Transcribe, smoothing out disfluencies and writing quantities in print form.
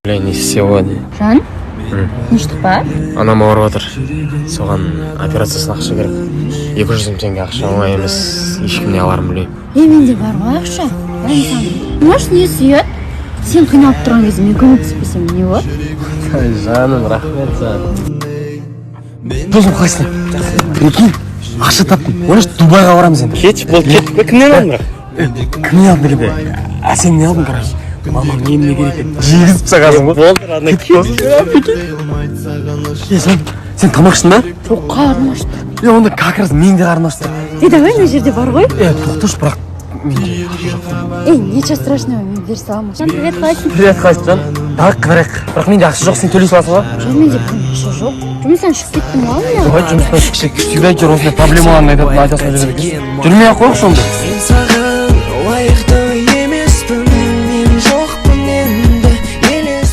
Не сегодня. Жан? Тыныштық па? Анам ауырып отыр. Соған операциясына ақша керек. 200 мың теңге ақша оңай емес. Ешкімне аларым білмеймін. Менде бар ғой ақша. Может, не сүйет? Сен қиналып тұрған кезде мен көмектеспесем не болады? Жаным, рахмет саған. Досым қайсың? Прикинь, ақша таптым. Ойлашы, Дубайға барамыз енді. Кетші болды, кеттік пе? Кімнен алдың бірақ? Кімнен алдың дегенде? Сен не алдың, короче? Мамам неміне керек еді. Жегізіп тастағансың ғой. Болды, радына Сен тамақ іштің ба? Жоқ, қарным ашты. Онда как раз мен де қарным ашты. Давай мына жерде бар ғой. Тоқташы, бірақ менде ақша жоқ. Ничего страшного, мен бере саламын. Жан, привет, қалайсың? Привет, қалайсың, Жан? Давай қыдырайық. Бірақ менде ақша жоқ, сен төлей саласың ба? Жан, менде ақша жоқ. Жұмыстан шығып кеттім ғой мен. Ой, жұмыстан шықшы. Всегда осындай проблемаларын айтасың жүреді екен. Жүрмей-ақ қойық сонда.